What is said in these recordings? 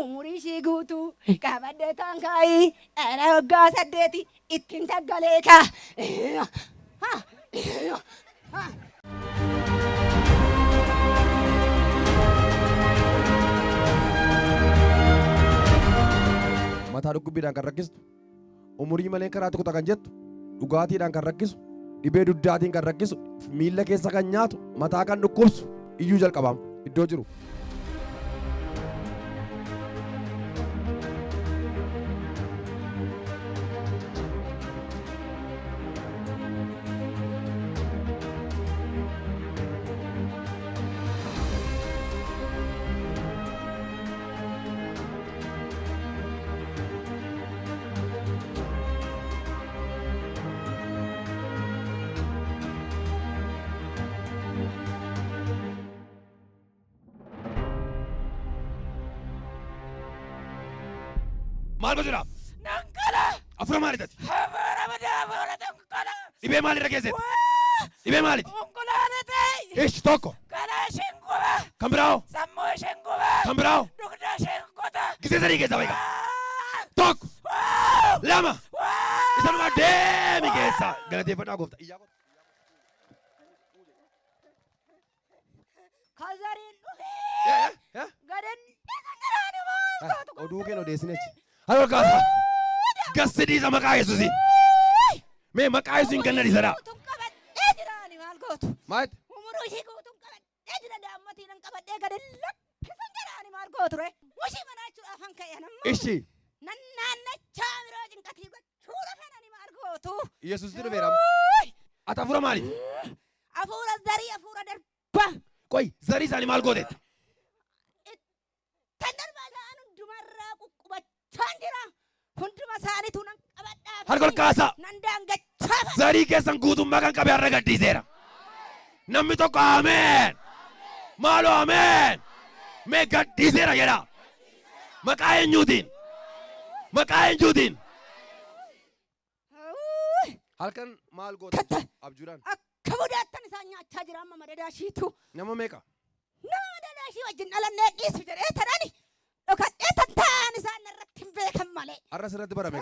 Umurishii guutuu qabaddeetaan kaayii dhala waggaa 8 ittiin taggaleeka. Mataa dhukkubbiidhaan kan rakkistu, umurii malee karaa tokko kan jettu, dhugaatiidhaan kan rakkisu, dhibee duddaatiin kan rakkisu, miilla keessa kan nyaatu, mataa kan dhukkubsu iyyuu jalqabaam iddoo jiru. Maal bajura? Nankala. Afura maalitati? Afura madaa nankala. Dhibee maalirra keessatti? Dhibee maaliti? Konkolaataa. Ishi tokko. Karaa isheen guba. Kan biraa'oo? Sammuu isheen guba. Kan biraa'oo? Dugda isheen kota. Gisee sadii keessa beeka. Tokko. Lama. Isanuma deemi keessa. Galateeffadhaa gooftaa. Kazariin dhufee. Gadan deesan garaadha. Oduu keenya odeessinechi. Halloo kaasa. Gassi dhiisa maqaa Yesuusiin. Mee maqaa Yesuusiin ganna dhiisadhaa. Qabadhee jiraani maal gootu? Maayit? Umuruu ishii guutuun qabadhee jira daammatiin qabadhee gadan lakkisan jiraani maal gootu ree? Mushii manaachuudhaaf han ka'e namma. Ishi. Nannaannachaa biroo cinqatii gochuu dhafenani maal gootu? Yesuusitti dhufeera. Ati hafuura maali? Hafuura zarii hafuura darbaa. Qoy zarii isaanii maal gooteetta? Kan darbaa ta'an hundumarraa quqqubachaan jira. Hunduma isaaniitu nan qabadhaa. Harka ol kaasaa. Nan daangachaa. Zarii keessan guutummaa kan qabe har'a gadhiiseera. Namni tokko ameen. Maaloo ameen. Mee gadhiiseera jedha. Maqaa eenyuutiin? Maqaa eenyuutiin? Halkan maal goote? Abjuudhaan. Akka budaattan isaan nyaachaa jira amma madadaa ishiitu. Nama meeqa? Nama madadaa ishii wajjin dhalannee dhiisu jedhee tanani. Dhokadhee tan ta'an isaan irratti hin beekan malee. Har'a sirratti barame.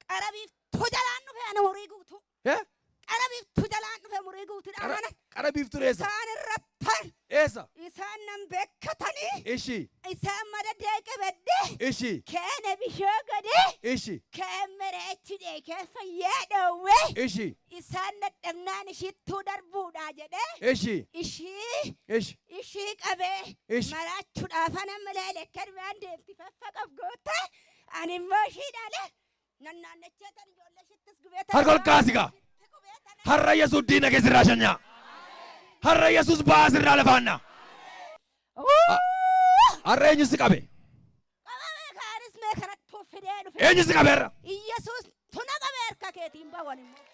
Qarabiiftuu jalaan dhufe ani murii guutuu. Qarabiiftuu jalaan dhufe murii guutuu dhaamanan. Qarabiiftuu eessa? Isaan irrattan. Eessa? Isaan nan beekkatanii. Ishi. Isaan madadaa qabadhee. Ishi. Keena bishoo godhee. Ishi. Keen mireechidhee kee fayyaa dhoowwee. Ishi. Isaan dadhabnaan ishittuu darbuudha jedhee. Ishi. Ishii. Ishi. Ishii qabee. Ishi. Maraachuudhaaf ana mileelee kadhaan deemti faffaqaf goote. Ani immoo ishii dhalee. Nannaannachee tan ijoollee ishittis gubee tan. Harka ol kaasigaa. Har'a Yesuus diina keessirraa shanyaa. Har'a Yesuus baasirraa lafaannaa. Har'a eenyu si qabe? Qabamee kaanis mee kanatti uffidee dhufe. Eenyu si qabe har'a? Iyyasuus tuna qabee harka keetiin bawan immoo.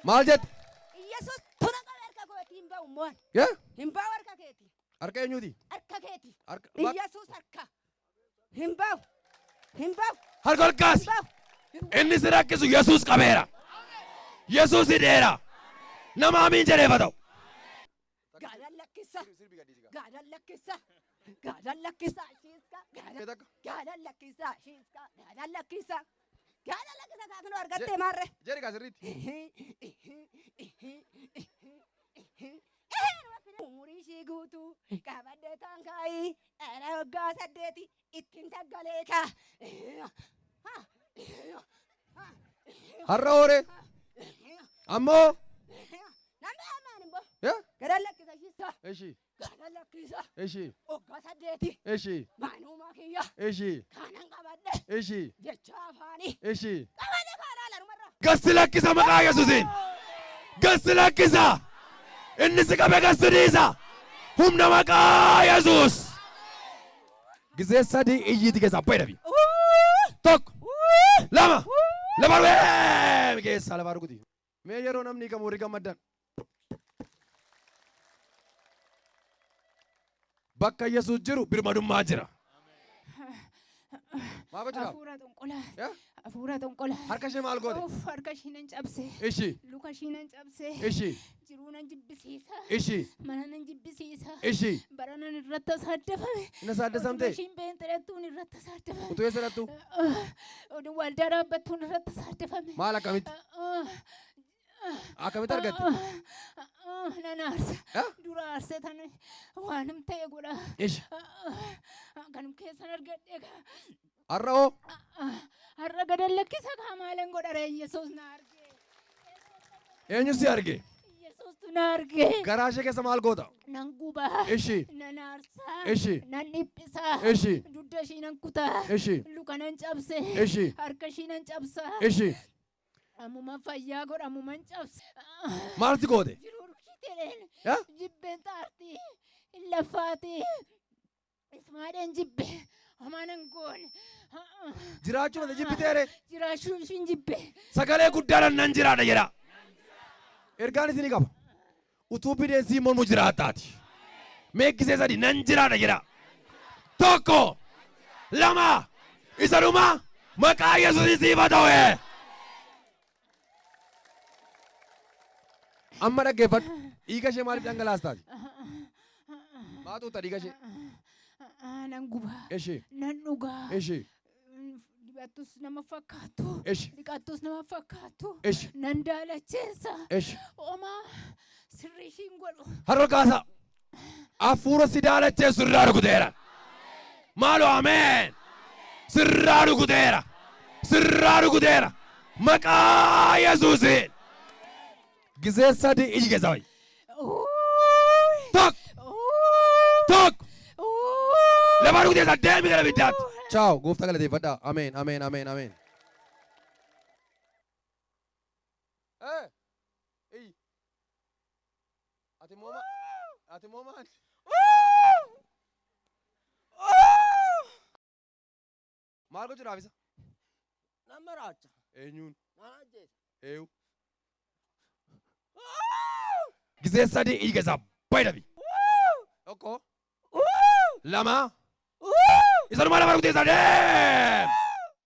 Maal jette? Iyyasuus tuna qabee harka keetiin bawu immoo. Hin bawu harka keetii. Harka eenyuuti? Harka keetii. Iyyasuus harka. Hin bawu. Hin bawu. Harka ol kaasi. Inni si rakkisu Yesuus qabeera. Yesuus hidheera. Nama amiin jedheefa ta'u. Gaadhaan lakkisa. Gaadhaan lakkisa. Gaadhaan lakkisa. Gaadhaan lakkisa. Gaadhaan lakkisa. Gaadhaan lakkisa kaaknoo argattee maarre. Jedhi kaasirriitti. Umurii ishii guutuu qabaddeetaan kaayii dhala waggaa 8 ittiin taggaleeka. Har'a hooree. Ammoo. Namni hamaan immoo. Yeah. Gaadhaan lakkisa ishiisa. Ishi. Gaadhaan lakkisa. Ishi. Waggaa 8. Ishi. Maanumaa kiyya. Ishi. Kaanan qabadhe. Ishi. Jecha afaanii. Ishi. Qabadhe kaanaa lanumarra. Gassi lakkisa maqaa Yesuusiin. Gassi lakkisa. Inni si qabe gassi dhiisa. Humna maqaa Yesuus. Gisee sadii iyyiiti keessa abbaa dhabi. Tokko. Lama. Lama dhufee keessa lafaa rukuti. Mee yeroo namni kamuu warri gammaddan. Bakka Yesuus jiru birmadummaa jira. Maal gochuudhaaf? Hafuura xonqolaa. Yaa? Hafuura xonqolaa. Harka ishee maal goote? Harka ishii nan cabse. Ishii. Luka ishii nan cabse. Ishii. Jiruu nan jibbisiisa. Ishii. Mana nan jibbisiisa. Ishii. Bara nan irratti saaddafame. Inni saaddasamte? Ishiin beenxireettuun irratti saaddafame. Utuu eessa dhattu? Oduu waldaa dhaabbattuun irratti saaddafame. Maal akkamitti? Akkamitti argatte? Nan aarsa. Dura aarsee tan waanum ta'e godha. Ishi. Kanum keessan argadhe gaa. Har'a hoo? Har'a gadan lakkisa gaa maalan godhare Yesuus na arge. Eenyu si arge? Yesuustu na arge. Garaa ishee keessa maal goota? Nan gubaa. Ishi. Nan aarsaa. Ishi. Nan dhiphisaa. Ishi. Dudda ishii nan kutaa. Ishi. Luka nan cabse. Ishi. Harka ishii nan cabsaa. Ishi. Ammuma fayyaa godha ammuman cabse. Maalti goote? Jiruu rukiiteen. Yaa? Jibbeen xaartii. Laffaatii. Ismaadhaan jibbe. Homaanan goone. Jiraachuu malee jibbiteere? Jiraachuu ishiin jibbe. Sagalee guddaadhaan nan jiraadha jedha. Ergaan isinii qaba. Utuu bineensi mormu jiraattaati. Meekkisee sadi nan jiraadha jedha. Tokko. Lama. Isa dhuma. Maqaa Yesuus siif ta'e. Amma dhaggeeffadhu. Dhiiga ishee maaliif dhangalaastaati? Maatuuta dhiiga ishee? Nan gubaa. Ishee. Nan dhugaa. Ishee. Dibattus nama fakkaatu. Ishee. Dhiqattus nama fakkaatu. Ishee. Nan daalacheessa. Ishee. Homaa sirrii ishiin godhu. Har'a kaasa. Hafuura si daalacheessu irraa rukuteera. Maaloo ameen. Sirraa rukuteera. Sirraa rukuteera. Maqaa Yesuusiin. Gisee sadi iji keessa wayi. Tok. Tok. Lama rukutee saddeet gara biddaatti. Ciao, gooftaa galateeffadhaa. Ameen, ameen, ameen, ameen. Ati moo maali? Maal gochuudhaaf isa? Nama raacha. Eenyuun? Nana ajjeesa. Eeyu. Gisee sadi iji keessa bayi dhabi. Tokko. Lama. Isa dhuma lama rukutee saddeet.